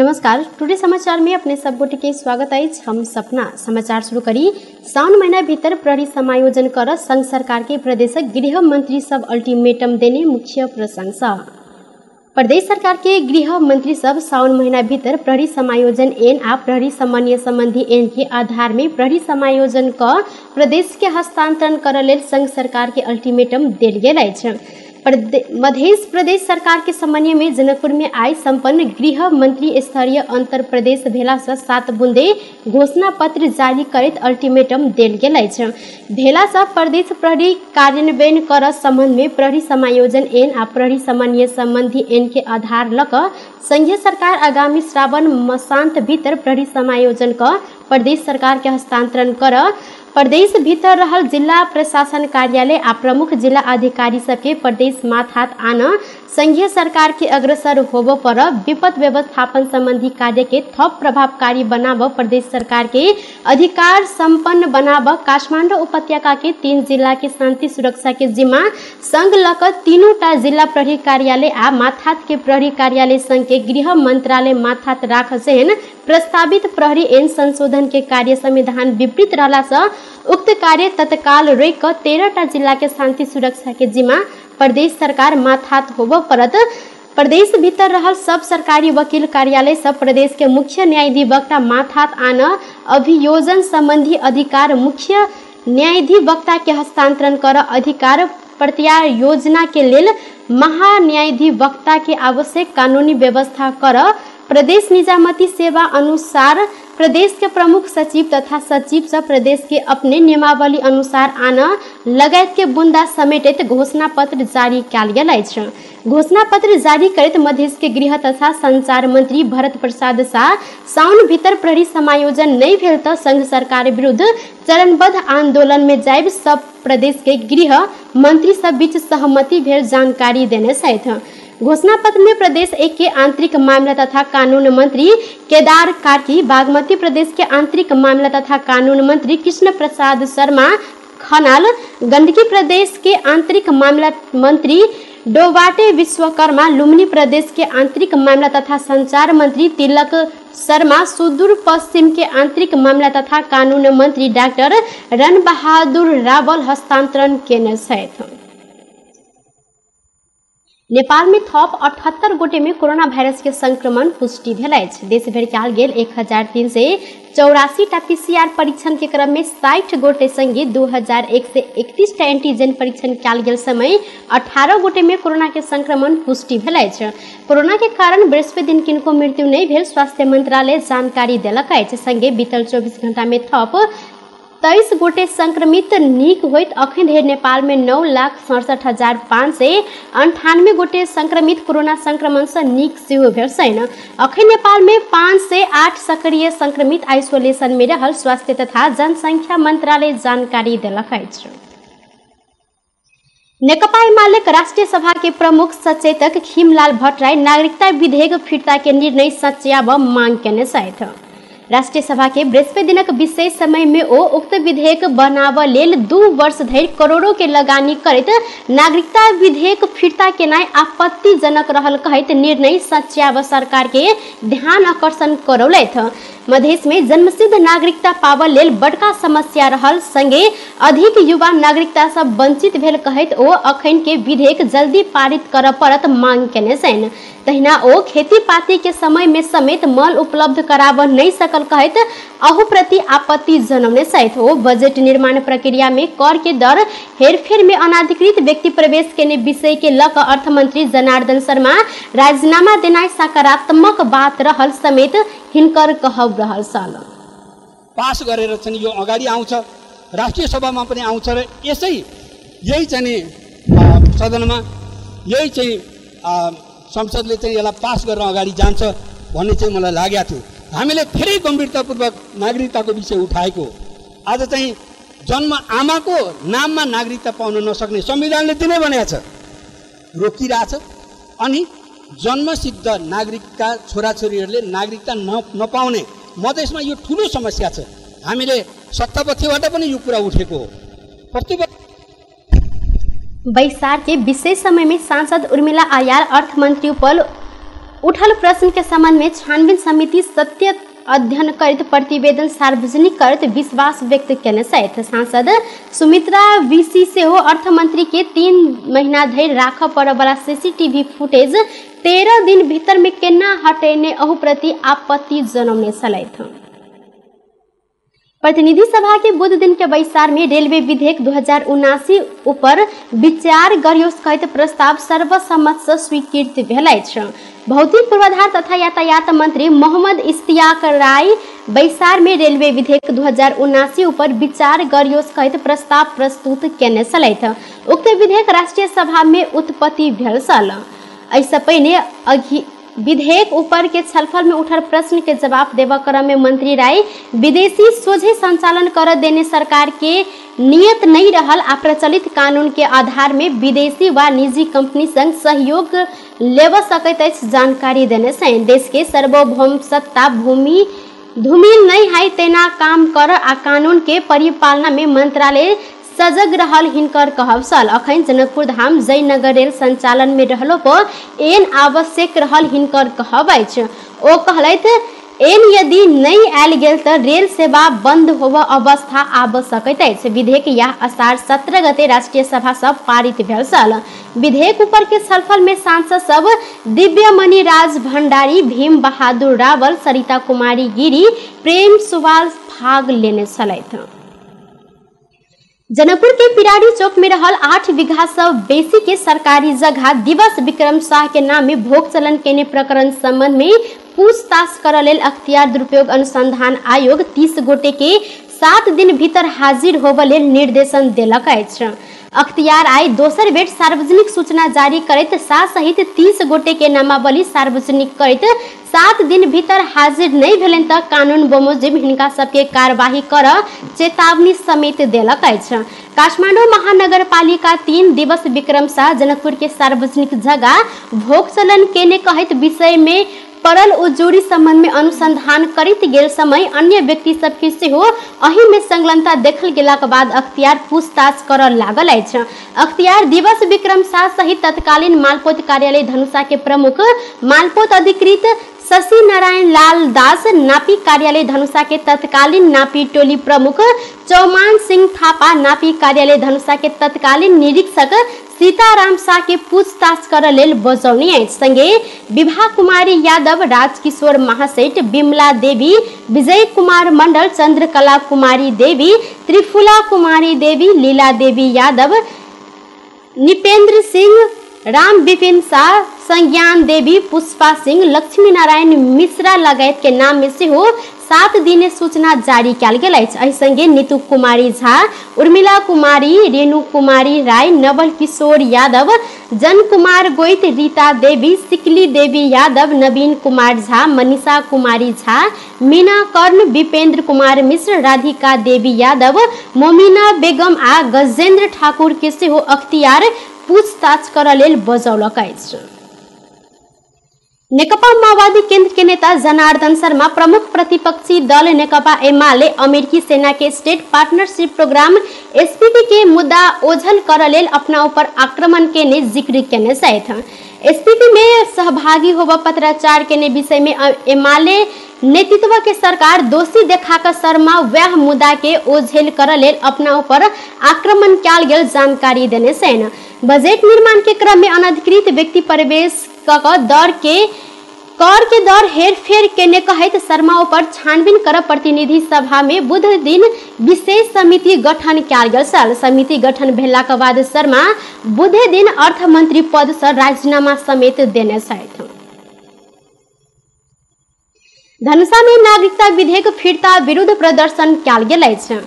नमस्कार, टुडे समाचार में अपने सब गोटे के स्वागत है। हम सपना समाचार शुरू करी। साउन महीना भीतर प्रहरी समायोजन कर संघ सरकार के प्रदेश गृह मंत्री सब अल्टीमेटम देने मुख्य प्रशंसा। प्रदेश सरकार के गृह मंत्री सब साउन महीना भीतर प्रहरी समायोजन एन आ प्रहरी समन्वय संबंधी एन के आधार में प्रहरी समायोजन का प्रदेश के हस्तांतरण कर लेल संघ सरकार के अल्टीमेटम देल गेल अछि। मध्य प्रदेश सरकार के समन्वय में जनकपुर में आई संपन्न गृह मंत्री स्तरीय अंतर प्रदेश भेला से 7 बुंदे घोषणा पत्र जारी करैत अल्टीमेटम देल गेल अछि। भेला से प्रदेश प्रहरी कार्यान्वयन कर संबंध में प्रहरी समायोजन एन आ प्रहरी समन्वय संबंधी एन के आधार लक संघीय सरकार आगामी श्रावण मासांत भीतर प्रहरी समायोजन का प्रदेश सरकार के हस्तांतरण कर प्रदेश भीतर रहल जिला प्रशासन कार्यालय आ प्रमुख जिला अधिकारी सबके प्रदेश माथ हाथ आना संघीय सरकार के अग्रसर होबो पर विपद व्यवस्थापन संबंधी कार्य के थप प्रभावकारी बनाब प्रदेश सरकार के अधिकार संपन्न बनाब काठमांडू उपत्यका के 3 जिला के शांति सुरक्षा के जिम्मा संघ लक 3टा जिला प्रहरी कार्यालय आ माथात के प्रहरी कार्यालय संघ के गृह मंत्रालय माथात राख सेन प्रस्तावित प्रहरी एन संशोधन के कार्य संविधान विपरीत रहला से उक्त कार्य तत्काल रोक 13टा जिला के शांति सुरक्षा के जिम्मा प्रदेश सरकार माथात होबो परत प्रदेश भीतर रहल सब सरकारी वकील कार्यालय सब प्रदेश के मुख्य न्यायाधिवक्ता माथात आना अभियोजन संबंधी अधिकार मुख्य न्यायाधिवक्ता के हस्तांतरण कर अधिकार प्रत्यार योजना के लेल महान्यायाधिवक्ता के आवश्यक कानूनी व्यवस्था कर प्रदेश निजामती सेवा अनुसार प्रदेश के प्रमुख सचिव तथा सचिव सब प्रदेश के अपने नियमावली अनुसार आना लगायत के बुंदा समेटित घोषणा पत्र जारी कयल गेल अछि। घोषणा पत्र जारी करैत मध्य के गृह तथा संचार मंत्री भरत प्रसाद शाह साउन भीतर प्रहरी समायोजन नहीं भेल तो संघ सरकार विरुद्ध चरणबद्ध आंदोलन में जायब सब प्रदेश के गृह मंत्री सब बीच सहमति भेल जानकारी देने छथि। घोषणा पत्र में प्रदेश एक के आंतरिक मामला तथा कानून मंत्री केदार कार्की, बागमती प्रदेश के आंतरिक मामला तथा कानून मंत्री कृष्ण प्रसाद शर्मा खनाल, गंडकी प्रदेश के आंतरिक मामला मंत्री डोवाटे विश्वकर्मा, लुम्बिनी प्रदेश के आंतरिक मामला तथा संचार मंत्री तिलक शर्मा, सुदूर पश्चिम के आंतरिक मामला तथा कानून मंत्री डॉक्टर रण बहादुर रावल हस्तांतरण केने छथि। नेपाल में थप 78 गोटे में कोरोना वायरस के संक्रमण पुष्टि भेल अछि। देश भर कयल गेल 1384 टा पीसीआर परीक्षण के क्रम में 60 गोटे संगे 2131 टा एंटीजन परीक्षण कयल गेल समय 18 गोटे में कोरोना के संक्रमण पुष्टि भेल अछि। कोरोना के कारण बृहस्पति दिन किनको मृत्यु नहीं भेल स्वास्थ्य मंत्रालय जानकारी देलक अछि। संगे बीतल 24 घंटा में थप 23 गोटे संक्रमित नीक होइत अखन धरि नेपाल में 9,67,598 गोटे संक्रमित कोरोना संक्रमण से नीक सेहो भेल छनि। अखन नेपाल में 508 सक्रिय संक्रमित आइसोलेशन में रहल स्वास्थ्य तथा जनसंख्या मंत्रालय जानकारी देलक अछि। नेकपा एमालेक राष्ट्रीय सभा के प्रमुख सचेतक खीमलाल भट्टराई नागरिकता विधेयक फिर्ता के निर्णय सच्याब मांग केने छथि। राष्ट्रीय सभा के बृहस्पति दिनक विशेष समय में ओ उक्त विधेयक बनाब लेल 2 वर्ष धरि करोड़ों के लगानी करैत नागरिकता विधेयक फिर्ता केनाय आपत्तिजनक रहल कहैत निर्णय सच्याब सरकार के ध्यान आकर्षण करौलथि। मधेश में जन्मसिद्ध नागरिकता पावल लेल बड़का समस्या रहल संगे अधिक युवा नागरिकता से वंचित भेल कहैत ओ अखन के विधेयक जल्दी पारित कर पड़त मांग केने छनि। तहिना ओ खेती पाती के समय में समेत मल उपलब्ध कराब नहीं सकल कहैत अहू प्रति आपत्ति जनौने छथि। ओ बजट निर्माण प्रक्रिया में कर के दर हेरफेर में अनाधिकृत व्यक्ति प्रवेश केने विषय के लक अर्थमंत्री जनार्दन शर्मा राजीनामा देनाय सकारात्मक बात रहल समेत हिनकर कहब रहल साल पास गरेर चाहिँ यो अगाडि आउँछ, राष्ट्रिय सभामा पनि आउँछ र यही चाहिँ सदनमा यही चाहिँ संसदले चाहिँ यसलाई पास गरेर अगाडि जान्छ भन्ने चाहिँ मलाई लागेको थियो। हामीले फेरि गम्भीरतापूर्वक नागरिकताको विषय उठाएको आज चाहिँ जन्म आमाको नाममा नागरिकता पाउन नसक्ने संविधानले दिनै भनेको छ, रोकिरहेछ। अनि जन्मसिद्ध नागरिकका छोराछोरीहरूले नागरिकता नपाउने मधेसमा यो ठुलो समस्या छ। हामीले सत्तापक्षबाट पनि यो कुरा उठेको हो। बैसार के विशेष समय में सांसद उर्मिला आयार, अर्थ मंत्री उठल प्रश्न के संबंध में छानबीन समिति सत्य अध्ययन करत प्रतिवेदन सार्वजनिक करत विश्वास व्यक्त केने सहित सांसद सुमित्रा विसी से हो अर्थ मंत्री के 3 महीना धरि राख पड़े वाला सीसीटीवी फुटेज 13 दिन भीतर में केना हटेने अहु प्रति आपत्ति जनौने छलैथ। प्रतिनिधि सभा के बुध दिन के बैसार में रेलवे विधेयक 2079 ऊपर विचार गरियोस् कहत प्रस्ताव सर्वसम्मत से स्वीकृत भेलै छ। भौतिक पूर्वाधार तथा यातायात मंत्री मोहम्मद इश्तियाक राय बैसार में रेलवे विधेयक 2079 ऊपर विचार गरियोस् कहत प्रस्ताव प्रस्तुत केने छलैथ। उक्त विधेयक राष्ट्रीय सभा में उत्पत्ति भेल छल। ऐसा पहिने विधेयक ऊपर के छलफल में उठल प्रश्न के जवाब देवा क्रम में मंत्री राय विदेशी सोझे संचालन कर देने सरकार के नियत नहीं रहल आ प्रचलित कानून के आधार में विदेशी व निजी कंपनी संग सहयोग लेव सकैत अछि जानकारी देने से देश के सार्वभौम सत्ता भूमि धूमिल नहीं है तेना काम कर आ कानून के परिपालना में मंत्रालय सजग रहल हिनकर कहब छल। अखन जनकपुर धाम जयनगर रेल संचालन में रहलो पर एन आवश्यक रहल हिनकर कहब अछि। ओ कहलैथ एन यदि नहीं आयल गेल त रेल सेवा बंद होब अवस्था आब सकैत अछि। विधेयक यह आषाढ़ 17 गते राष्ट्रीय सभा से पारित भेल छल। विधेयक ऊपर के छलफल में सांसद सब दिव्यमणि राज भंडारी, भीम बहादुर रावल, सरिता कुमारी गिरी, प्रेम सुवाल भाग लेने छलैथ। जनकपुर के पिराड़ी चौक में रहल 8 बीघा से बेसी के सरकारी जगह दिवस विक्रम शाह के नाम में भोग चलन केने प्रकरण संबंध में पूछताछ कर लेल अख्तियार दुरुपयोग अनुसंधान आयोग 30 गोटे के 7 दिन भीतर हाजिर होबे लेल निर्देशन देलक अछि। अख्तियार आइ दोसर बेर सार्वजनिक सूचना जारी करैत सहित 30 गोटे के नामावली सार्वजनिक करैत 7 दिन भीतर हाजिर नहीं भेलन त कानून बमोजिब हिनका सबके कार्यवाही कर चेतावनी समेत देलक अछि। काठमांडू महानगर पालिका 3 दिवस विक्रम शाह जनकपुर के सार्वजनिक जगह भोग चलन केने कहत विषय में परल उजूरी संबंध में अनुसंधान करित गेल समय अन्य व्यक्ति सबके सेहो अही में संलग्नता देखल गेला के बाद अख्तियार पूछताछ कर लागल अछि। अख्तियार दिवस विक्रम शाह सहित तत्कालीन मालपोत कार्यालय धनुषा के प्रमुख मालपोत अधिकृत शशि नारायण लाल दास, नापी कार्यालय धनुषा के तत्कालीन नापी टोली प्रमुख चौमान सिंह थापा, नापी कार्यालय धनुषा के तत्कालीन निरीक्षक सीताराम शाह के पूछताछ कर लेल बजौनी अछि। संगे विभा कुमारी यादव, राजकिशोर महासेठ, बिमला देवी, विजय कुमार मंडल, चंद्रकला कुमारी देवी, त्रिफुला कुमारी देवी, लीला देवी यादव, निपेंद्र सिंह, राम विपिन शाह, संज्ञान देवी, पुष्पा सिंह, लक्ष्मी नारायण मिश्रा लगायत के नाम में से हो 7 दिने सूचना जारी कयल गेल अछि। एहि संगे नीतू कुमारी झा, उर्मिला कुमारी, रेणु कुमारी राय, नवल किशोर यादव, जन कुमार गोइत, रीता देवी, सिकली देवी यादव, नवीन कुमार झा, मनीषा कुमारी झा, मीना कर्ण, विपेंद्र कुमार मिश्र, राधिका देवी यादव, मोमिना बेगम आ गजेंद्र ठाकुर के सेहो अख्तियार पूछताछ कर लेल बजौलक अछि। नेकपा माओवादी केंद्र के नेता जनार्दन शर्मा प्रमुख प्रतिपक्षी दल नेकपा एमाले अमेरिकी सेना के स्टेट पार्टनरशिप प्रोग्राम एसपीपी के मुद्दा ओझल कर लेल अपना ऊपर आक्रमण के ने जिक्र केने सहित एसपीपी में सहभागी होबा पत्राचार के ने विषय में एमाले नेतृत्व के सरकार दोषी देखाकर शर्मा वह मुद्दा के ओझेल कर लेल अपना ऊपर आक्रमण कयल गेल जानकारी देने से बजट निर्माण के क्रम में अनधिकृत व्यक्ति प्रवेश कर के दर हेर फेर केने कहत शर्मा ऊपर छानबीन कर प्रतिनिधि सभा में बुध दिन विशेष समिति गठन कयल गेल छल। समिति गठन भेला के बाद शर्मा बुधे दिन अर्थ मंत्री पद से राजीनामा समेत देने छथि। धनुषा में नागरिकता विधेयक फिरता विरुद्ध प्रदर्शन कयल गेल अछि।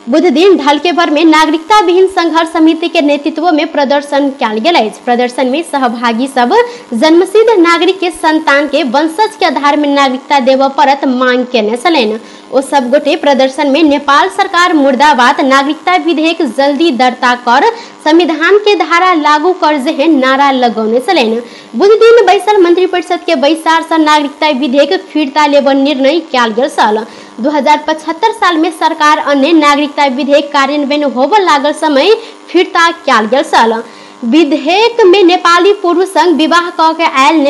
बुध दिन ढलकेबर में नागरिकता विहीन संघर्ष समिति के नेतृत्व में प्रदर्शन कयल गेल अछि। प्रदर्शन में सहभागी सब जन्मसिद्ध नागरिक के संतान के वंशज के आधार में नागरिकता देव परत मांग केने छलनि। ओ सब गोटे प्रदर्शन में नेपाल सरकार मुर्दाबाद, नागरिकता विधेयक जल्दी दर्ता कर, संविधान के धारा लागू कर जेहन नारा लगौने छलनि। बुध दिन बैसल मंत्रिपरिषद के बैसार से नागरिकता विधेयक फिरता लेब निर्णय कयल गेल छल। 2075 साल में सरकार अन्य नागरिकता विधेयक कार्यान्वयन होबे लागल समय फिरता कयल गेल छल। विधेयक में नेपाली पुरुष संग विवाह क के आयल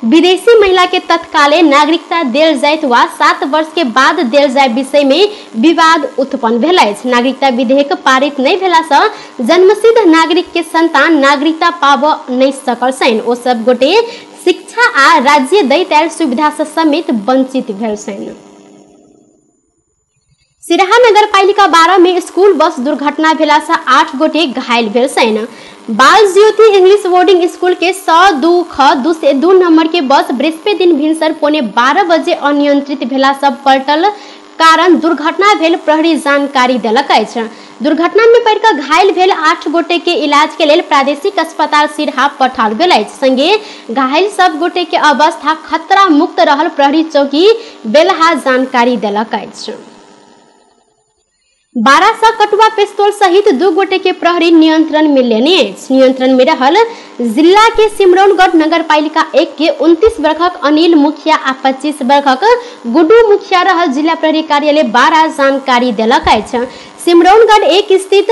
विदेशी महिला के तत्काले नागरिकता देल जाइत वा 7 वर्ष के बाद देल जाय विषय में विवाद उत्पन्न भेल अछि। नागरिकता विधेयक पारित नहीं भेला से जन्मसिद्ध नागरिक के संतान नागरिकता पाब नहीं सकल छन्। ओ सब गोटे शिक्षा आ राज्य दैत आयल सुविधा से समेत वंचित भेल छन्। सिराहा नगरपालिका 12 में स्कूल बस दुर्घटना भेला से 8 गोटे घायल भेल छन्। बाल ज्योति इंग्लिश बोर्डिंग स्कूल के 102 से 2 नंबर के बस बृहस्पति दिन भिनसर 12:15 बजे अनियंत्रित भेला से पलटल कारण दुर्घटना भेल प्रहरी जानकारी देलक अछि। दुर्घटना में पड़ कऽ घायल भेल 8 गोटे के इलाज के लेल प्रादेशिक अस्पताल सिरहा पठाओल गेल अछि। संगे घायल सब गोटे के अवस्था खतरा मुक्त रहल प्रहरी चौकी बेलहा जानकारी देलक अछि। 1200 कटुआ पिस्तौल सहित 2 गोटे के प्रहरी नियंत्रण में लेने अछि। नियंत्रण में रहल जिला के सिमरौनगढ़ नगरपालिका 1 के 29 वर्षक अनिल मुखिया आ 25 वर्षक गुड्डू मुखिया रहल जिला प्रहरी कार्यालय 12 जानकारी देलक अछि। सिमरौनगढ़ 1 स्थित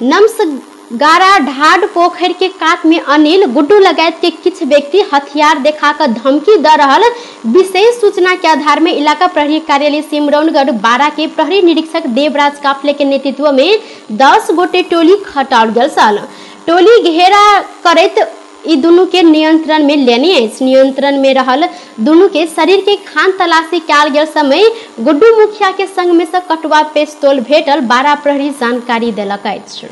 नमसगारा ढाड पोखर के कात में अनिल गुड्डू लगायत के किछ व्यक्ति हथियार देखाकर धमकी द रहल विशेष सूचना के आधार में इलाका प्रहरी कार्यालय सिमरौनगढ़ 12 के प्रहरी निरीक्षक देवराज काफले के नेतृत्व में 10 गोटे टोली खटाओल गेल छल। टोली घेरा करैत ई दुनू के नियंत्रण में लेने अछि। नियंत्रण में रहल दुनू के शरीर के खान तलाशी कयल गेल समय गुड्डू मुखिया के संग में से कटुआ पिस्तौल भेटल 12 प्रहरी जानकारी देलक अछि।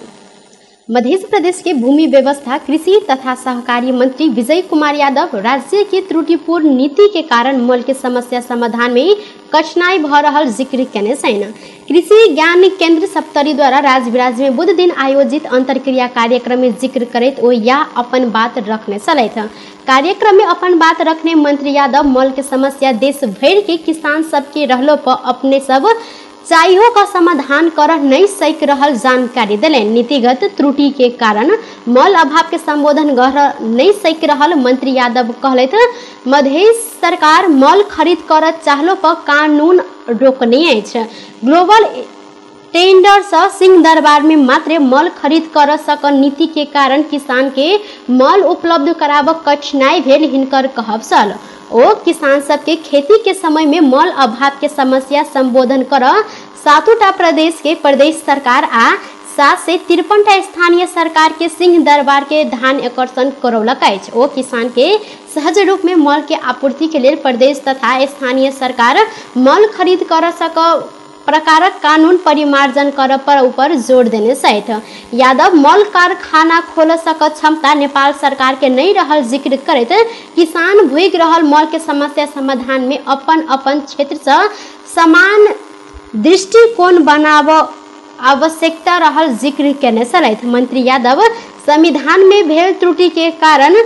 मध्य प्रदेश के भूमि व्यवस्था कृषि तथा सहकारी मंत्री विजय कुमार यादव राज्य की त्रुटिपूर्ण नीति के कारण मल के समस्या समाधान में कठिनाई भ रहल जिक्र केने छन्। कृषि ज्ञान केंद्र सप्तरी द्वारा राजविराज में बुध दिन आयोजित अंतरक्रिया कार्यक्रम में जिक्र करैत ओ या अपन बात रखने चलैथ। कार्यक्रम में अपन बात रखने मंत्री यादव मल के समस्या देश भर के किसान सबके रहलो पर अपने सब चाहिए का समाधान कर नहीं सक रहल जानकारी दिले। नीतिगत त्रुटि के कारण मल अभाव के संबोधन कर नहीं सक रहल मंत्री यादव कहलैथ मध्य सरकार मल खरीद कर चाहलो पर कानून रोकने अछि। ग्लोबल टेंडर से सिंह दरबार में मात्र मल खरीद कर सक नीति के कारण किसान के मल उपलब्ध कराब कठिनाई भेल हिनकर कहब छल। ओ किसान सब के खेती के समय में मल अभाव के समस्या संबोधन कर 7टा प्रदेश के प्रदेश सरकार आ 7 से 53टा स्थानीय सरकार के सिंह दरबार के ध्यान आकर्षण करौलक अछि। ओ किसान के सहज रूप में मल के आपूर्ति के लिए प्रदेश तथा स्थानीय सरकार मल खरीद कर सक प्रकारक कानून परिमार्जन कर पर ऊपर जोर देने सहित यादव मल कारखाना खोल सक क्षमता नेपाल सरकार के नहीं रहल जिक्र करैत किसान भोग रहल मल के समस्या समाधान में अपन अपन क्षेत्र से समान दृष्टिकोण बनाव आवश्यकता रहल जिक्र केने चलैथ। मंत्री यादव संविधान में भेल त्रुटि के कारण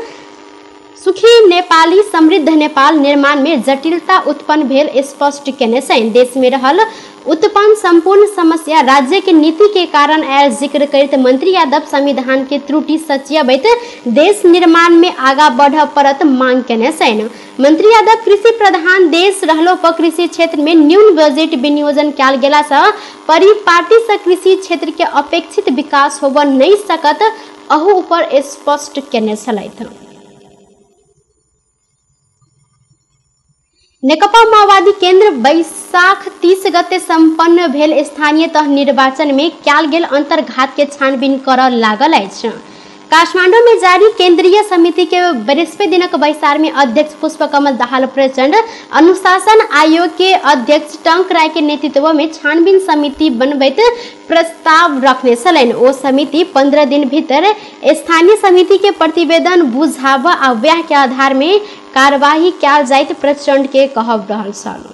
सुखी नेपाली समृद्ध नेपाल निर्माण में जटिलता उत्पन्न भेल स्पष्ट केने छन्। देश में रहल उत्पन्न संपूर्ण समस्या राज्य के नीति के कारण आयल जिक्र करते मंत्री यादव संविधान के त्रुटि सचियबैत देश निर्माण में आगा बढ़ पड़त मांग केने छन्। मंत्री यादव कृषि प्रधान देश रहलो पर कृषि क्षेत्र में न्यून बजट विनियोजन कयल गेला से परिपाटी से कृषि क्षेत्र के अपेक्षित विकास होब नहीं सकत अहू ऊपर स्पष्ट केने छलैथ। नेकपा माओवादी केंद्र बैसाख 30 गते संपन्न भेल स्थानीय तह निर्वाचन में कयल गेल अंतर्घात के छानबीन कर लागल अछि। काठमांडू में जारी केंद्रीय समिति के बृहस्पति दिनक बैसार में अध्यक्ष पुष्पकमल दाहाल प्रचंड अनुशासन आयोग के अध्यक्ष टंक राय के नेतृत्व में छानबीन समिति बनबैत प्रस्ताव रखने छलनि। ओ समिति 15 दिन भीतर स्थानीय समिति के प्रतिवेदन बुझाब आ वएह के आधार में कार्यवाही कयल जाइत प्रचंड के कहब रहल छल।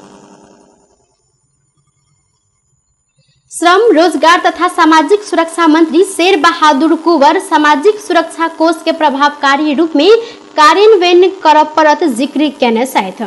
श्रम रोजगार तथा सामाजिक सुरक्षा मंत्री शेर बहादुर कुंवर सामाजिक सुरक्षा कोष के प्रभावकारी रूप में कार्यान्वयन कर परत जिक्र केने छथि।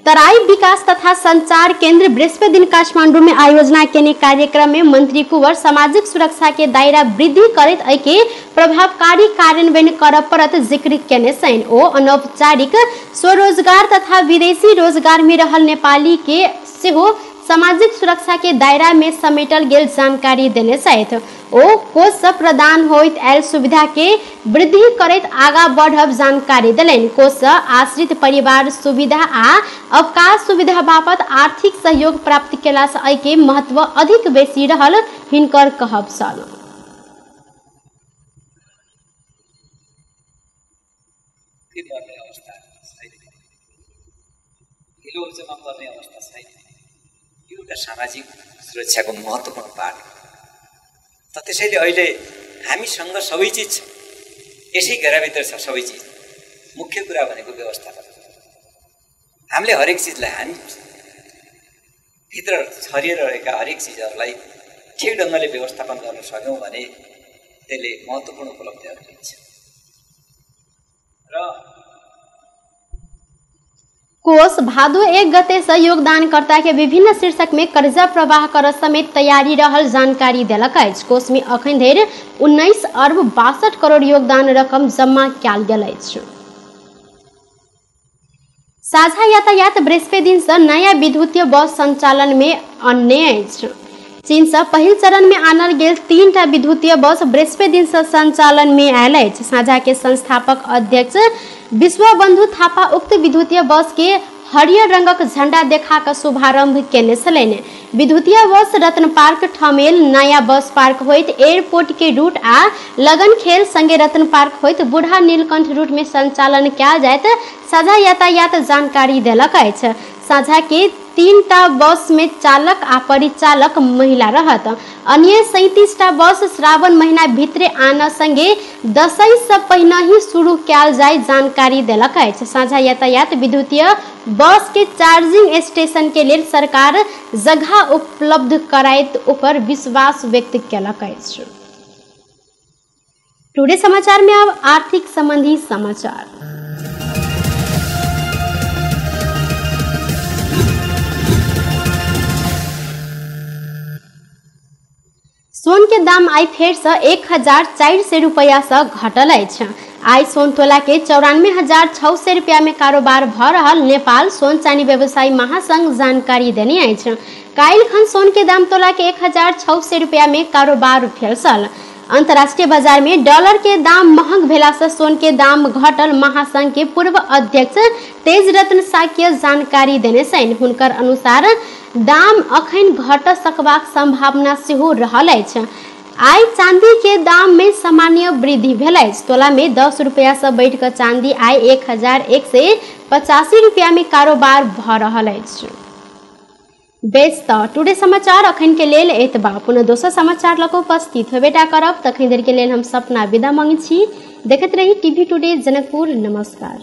तराई विकास तथा संचार केंद्र बृहस्पति दिन काठमांडू में आयोजना केने कार्यक्रम में मंत्री कुंवर सामाजिक सुरक्षा के दायरा वृद्धि करैत एके प्रभावकारी कार्यान्वयन कर परत जिक्र केने छन्। ओ अनौपचारिक स्वरोजगार तथा विदेशी रोजगार में रहल नेपाली के सेहो सामाजिक सुरक्षा के दायरा में समेटल गेल जानकारी देने सहित ओ कोष से प्रदान होइत आयल सुविधा के वृद्धि करैत आगा बढ़ब जानकारी दिलनि। कोष से आश्रित परिवार सुविधा आ अवकाश सुविधा बापत आर्थिक सहयोग प्राप्त केला से एहि के महत्व अधिक बेसी रहल हिनकर कहब छल। एउटा सामाजिक सुरक्षाको महत्त्वपूर्ण पाठ त त्यसैले अहिले हामीसँग सबै चिज छ, यसै घेराभित्र छ सबै चिज। मुख्य कुरा भनेको व्यवस्थापन। हामीले हरेक चिजलाई हामी भित्र छरिएर रहेका हरेक चिजहरूलाई ठिक ढङ्गले व्यवस्थापन गर्न सक्यौँ भने त्यसले महत्त्वपूर्ण उपलब्धिहरू दिन्छ। र कोष भादो 1 गते से योगदानकर्ता के विभिन्न शीर्षक में कर्जा प्रवाह कर समेत तैयारी रहल जानकारी देलक अछि। कोष में अखन धरि 19 अर्ब 62 करोड़ योगदान रकम जमा कयल गेल अछि। साझा यातायात बृहस्पति दिन से नया विद्युतीय बस संचालन में आनने अछि। चीन से पहिल चरण में आनल गेल 3टा विद्युतीय बस बृहस्पति दिन से संचालन में आयल अछि। साझा के संस्थापक अध्यक्ष विश्वबंधु थापा उक्त विद्युतीय बस के हरियर रंगक झंडा देखा कर शुभारंभ केने छलनि। विद्युतीय बस रत्न पार्क ठमेल नया बस पार्क होइत एयरपोर्ट के रूट आ लगन खेल संगे रत्न पार्क होइत बूढ़ा नीलकंठ रूट में संचालन कयल जायत साझा यातायात जानकारी देलक अछि। साझा के 3टा बस में चालक आ परिचालक महिला रहत। अन्य 37टा बस श्रावण महीना भित्रे आना संगे 10 से पहिने ही शुरू कयल जाय जानकारी देलक अछि। साझा यातायात विद्युतीय बस के चार्जिंग स्टेशन के लिए सरकार जगह उपलब्ध करायत ऊपर विश्वास व्यक्त केलक अछि। टुडे समाचार में अब आर्थिक संबंधी समाचार। सोन के दाम आई फेर से 1400 रुपया से घटल अछि। आई सोन तोला के 94,600 रुपया में कारोबार भ रहल नेपाल सोन चानी व्यवसायी महासंघ जानकारी देने अछि। काल्हि खन सोन के दाम तोला के 1,600 रुपया में कारोबार भेल छल। अंतर्राष्ट्रीय बाजार में डॉलर के दाम महंग भेला से सोन के दाम घटल महासंघ के पूर्व अध्यक्ष तेज रत्न साक्य जानकारी देने छनि। हुनकर अनुसार दाम अखन घट सकबाक संभावना सेहो रहल अछि। आई चांदी के दाम में सामान्य वृद्धि भेल अछि। तोला में 10 रुपया से बढ़ि कऽ चांदी आई 1,185 रुपया में कारोबार भ रहल अछि। बेस तऽ टुडे समाचार अखन के लेल एतबा। पुनः दोसर समाचार लऽ कऽ उपस्थित हेबेटा करब। तखन देर के लेल हम सपना विदा मांगै छी। देखैत रही टीवी टुडे जनकपुर। नमस्कार।